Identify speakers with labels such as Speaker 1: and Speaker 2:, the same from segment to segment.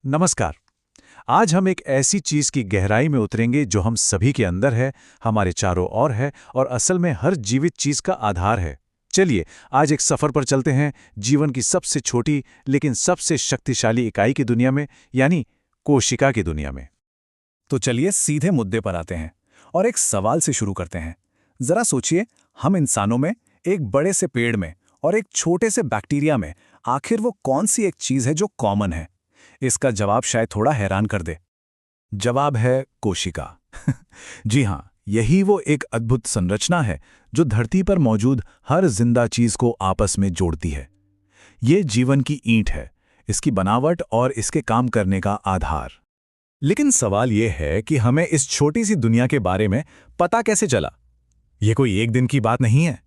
Speaker 1: नमस्कार। आज हम एक ऐसी चीज की गहराई में उतरेंगे जो हम सभी के अंदर है, हमारे चारों ओर है और असल में हर जीवित चीज का आधार है। चलिए, आज एक सफर पर चलते हैं जीवन की सबसे छोटी लेकिन सबसे शक्तिशाली इकाई की दुनिया में, यानी कोशिका की दुनिया में।
Speaker 2: तो चलिए सीधे मुद्दे पर आते हैं और एक सवाल से शुरू करते हैं। जरा सोचिए, हम इंसानों में, एक बड़े से पेड़ में और एक छोटे से बैक्टीरिया में आखिर वो कौन सी एक चीज है जो कॉमन है? इसका जवाब शायद थोड़ा हैरान कर दे। जवाब है कोशिका। जी हां, यही वो एक अद्भुत संरचना है जो धरती पर मौजूद हर जिंदा चीज को आपस में जोड़ती है। ये जीवन की ईंट है, इसकी बनावट और इसके काम करने का आधार। लेकिन सवाल यह है कि हमें इस छोटी सी दुनिया के बारे में पता कैसे चला? ये कोई एक दिन की बात नहीं है।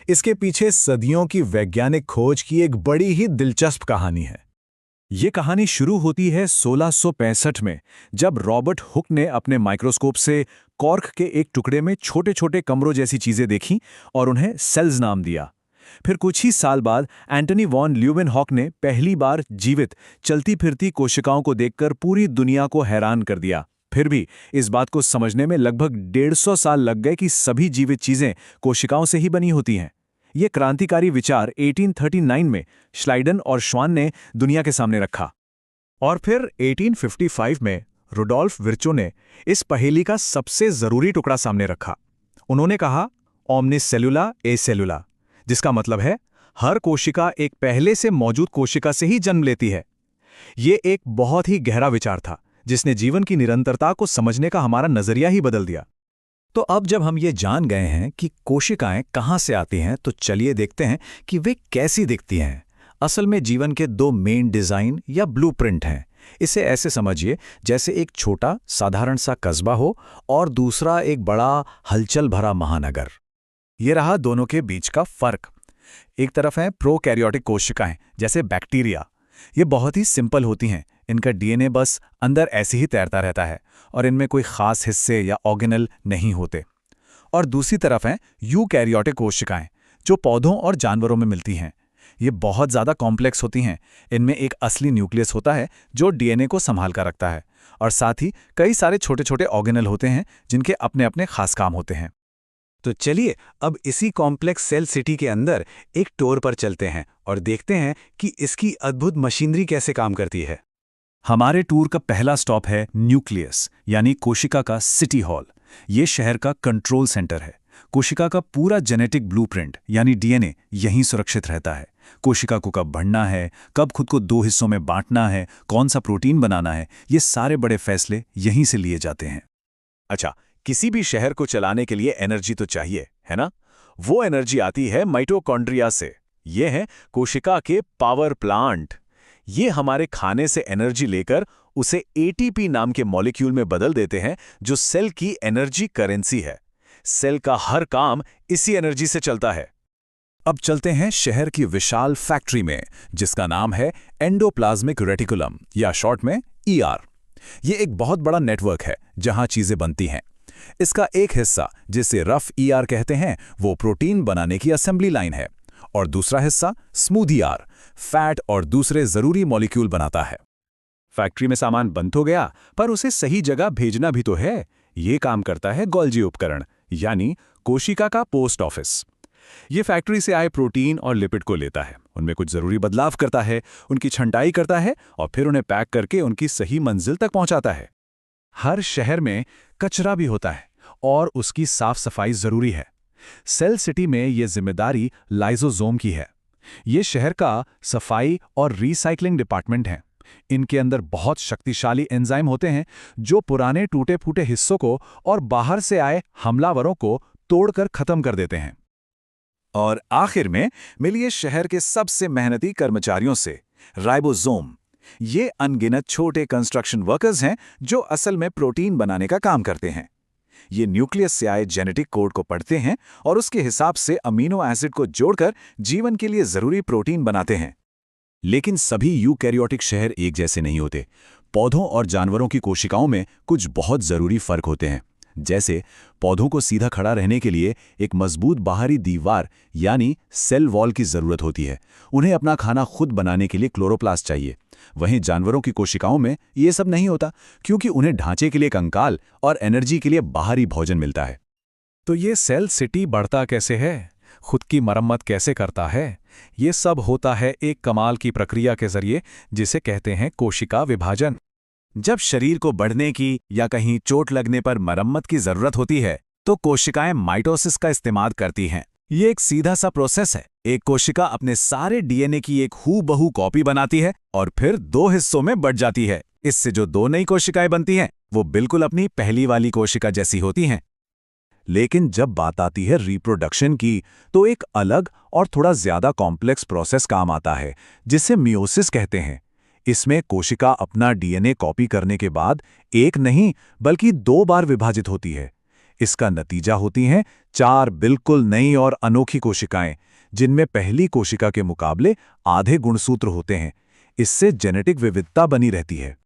Speaker 2: इसके पीछे सदियों की वैज्ञानिक खोज की एक बड़ी ही दिलचस्प कहानी है। ये कहानी शुरू होती है 1665 में, जब रॉबर्ट हुक ने अपने माइक्रोस्कोप से कॉर्क के एक टुकड़े में छोटे छोटे कमरों जैसी चीजें देखीं और उन्हें सेल्स नाम दिया। फिर कुछ ही साल बाद एंटनी वॉन ल्यूवेनहॉक ने पहली बार जीवित चलती फिरती कोशिकाओं को देखकर पूरी दुनिया को हैरान कर दिया। फिर भी इस बात को समझने में लगभग 150 साल लग गए कि सभी जीवित चीजें कोशिकाओं से ही बनी होती हैं। ये क्रांतिकारी विचार 1839 में श्लाइडन और श्वान ने दुनिया के सामने रखा। और फिर 1855 में रुडोल्फ विर्चो ने इस पहेली का सबसे जरूरी टुकड़ा सामने रखा। उन्होंने कहा, ओमनिस सेलुला ए सेलुला, जिसका मतलब है हर कोशिका एक पहले से मौजूद कोशिका से ही जन्म लेती है। ये एक बहुत ही गहरा विचार था जिसने जीवन की निरंतरता को समझने का हमारा नजरिया ही बदल दिया। तो अब जब हम ये जान गए हैं कि कोशिकाएं कहां से आती हैं, तो चलिए देखते हैं कि वे कैसी दिखती हैं। असल में जीवन के दो मेन डिजाइन या ब्लूप्रिंट हैं। इसे ऐसे समझिए जैसे एक छोटा साधारण सा कस्बा हो और दूसरा एक बड़ा हलचल भरा महानगर। ये रहा दोनों के बीच का फर्क। एक तरफ है प्रोकैरियोटिक कोशिकाएं जैसे बैक्टीरिया। ये बहुत ही सिंपल होती हैं, इनका डीएनए बस अंदर ऐसे ही तैरता रहता है और इनमें कोई खास हिस्से या ऑर्गेनल नहीं होते। और दूसरी तरफ हैं यूकैरियोटिक कोशिकाएं, जो पौधों और जानवरों में मिलती हैं। ये बहुत ज़्यादा कॉम्प्लेक्स होती हैं। इनमें एक असली न्यूक्लियस होता है जो डीएनए को संभाल कर रखता है, और साथ ही कई सारे छोटे छोटे ऑर्गेनल होते हैं जिनके अपने अपने खास काम होते हैं। तो चलिए अब इसी कॉम्प्लेक्स सेल सिटी के अंदर एक टूर पर चलते हैं और देखते हैं कि इसकी अद्भुत मशीनरी कैसे काम करती है। हमारे टूर का पहला स्टॉप है न्यूक्लियस, यानी कोशिका का सिटी हॉल। ये शहर का कंट्रोल सेंटर है। कोशिका का पूरा जेनेटिक ब्लूप्रिंट यानी डीएनए यहीं सुरक्षित रहता है। कोशिका को कब बढ़ना है, कब खुद को दो हिस्सों में बांटना है, कौन सा प्रोटीन बनाना है, ये सारे बड़े फैसले यहीं से लिए जाते हैं। अच्छा, किसी भी शहर को चलाने के लिए एनर्जी तो चाहिए, है ना? वो एनर्जी आती है माइटोकॉन्ड्रिया से। ये है कोशिका के पावर प्लांट। ये हमारे खाने से एनर्जी लेकर उसे एटीपी नाम के मॉलिक्यूल में बदल देते हैं, जो सेल की एनर्जी करेंसी है। सेल का हर काम इसी एनर्जी से चलता है। अब चलते हैं शहर की विशाल फैक्ट्री में, जिसका नाम है एंडोप्लाज्मिक रेटिकुलम या शॉर्ट में ईआर। ये एक बहुत बड़ा नेटवर्क है जहां चीजें बनती हैं। इसका एक हिस्सा, जिसे रफ ईआर कहते हैं, वो प्रोटीन बनाने की असेंबली लाइन है, और दूसरा हिस्सा स्मूथ ईआर फैट और दूसरे जरूरी मॉलिक्यूल बनाता है। फैक्ट्री में सामान बन तो गया, पर उसे सही जगह भेजना भी तो है। ये काम करता है गोल्जी उपकरण, यानी कोशिका का पोस्ट ऑफिस। ये फैक्ट्री से आए प्रोटीन और लिपिड को लेता है, उनमें कुछ जरूरी बदलाव करता है, उनकी छंटाई करता है और फिर उन्हें पैक करके उनकी सही मंजिल तक पहुंचाता है। हर शहर में कचरा भी होता है और उसकी साफ सफाई जरूरी है। सेल सिटी में ये जिम्मेदारी लाइसोसोम की है। ये शहर का सफाई और रिसाइकलिंग डिपार्टमेंट है। इनके अंदर बहुत शक्तिशाली एंजाइम होते हैं जो पुराने टूटे फूटे हिस्सों को और बाहर से आए हमलावरों को तोड़कर खत्म कर देते हैं। और आखिर में मिलिए शहर के सबसे मेहनती कर्मचारियों से, राइबोसोम। ये अनगिनत छोटे कंस्ट्रक्शन वर्कर्स हैं जो असल में प्रोटीन बनाने का काम करते हैं। ये न्यूक्लियस से आए जेनेटिक कोड को पढ़ते हैं और उसके हिसाब से अमीनो एसिड को जोड़कर जीवन के लिए जरूरी प्रोटीन बनाते हैं। लेकिन सभी यूकैरियोटिक शहर एक जैसे नहीं होते। पौधों और जानवरों की कोशिकाओं में कुछ बहुत जरूरी फर्क होते हैं।
Speaker 1: जैसे पौधों को सीधा खड़ा रहने के लिए एक मजबूत बाहरी दीवार यानी सेल वॉल की जरूरत होती है। उन्हें अपना खाना खुद बनाने के लिए क्लोरोप्लास्ट चाहिए। वहीं जानवरों की कोशिकाओं में ये सब नहीं होता, क्योंकि उन्हें ढांचे के लिए कंकाल और एनर्जी के लिए बाहरी भोजन मिलता है।
Speaker 2: तो ये सेल सिटी बढ़ता कैसे है, खुद की मरम्मत कैसे करता है? ये सब होता है एक कमाल की प्रक्रिया के जरिए, जिसे कहते हैं कोशिका विभाजन।
Speaker 1: जब शरीर को बढ़ने की या कहीं चोट लगने पर मरम्मत की जरूरत होती है, तो कोशिकाएं माइटोसिस का इस्तेमाल करती हैं। ये एक सीधा सा प्रोसेस है। एक कोशिका अपने सारे डीएनए की एक हूबहू कॉपी बनाती है और फिर 2 हिस्सों में बढ़ जाती है। इससे जो 2 नई कोशिकाएं बनती हैं, वो बिल्कुल अपनी पहली वाली कोशिका जैसी होती हैं। लेकिन जब बात आती है रिप्रोडक्शन की, तो एक अलग और थोड़ा ज्यादा कॉम्प्लेक्स प्रोसेस काम आता है, जिसे मियोसिस कहते हैं। इसमें कोशिका अपना डीएनए कॉपी करने के बाद एक नहीं बल्कि 2 बार विभाजित होती है। इसका नतीजा होती हैं 4 बिल्कुल नई और अनोखी कोशिकाएं, जिनमें पहली कोशिका के मुकाबले आधे गुणसूत्र होते हैं। इससे जेनेटिक विविधता बनी रहती है।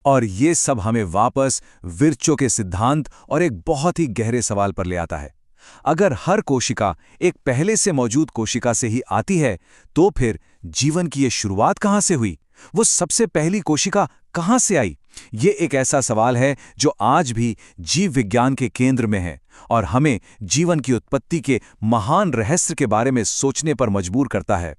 Speaker 1: और ये सब हमें वापस विर्चो के सिद्धांत और एक बहुत ही गहरे सवाल पर ले आता है। अगर हर कोशिका एक पहले से मौजूद कोशिका से ही आती है, तो फिर जीवन की ये शुरुआत कहाँ से हुई? वो सबसे पहली कोशिका कहाँ से आई? ये एक ऐसा सवाल है जो आज भी जीव विज्ञान के केंद्र में है और हमें जीवन की उत्पत्ति के महान रहस्य के बारे में सोचने पर मजबूर करता है।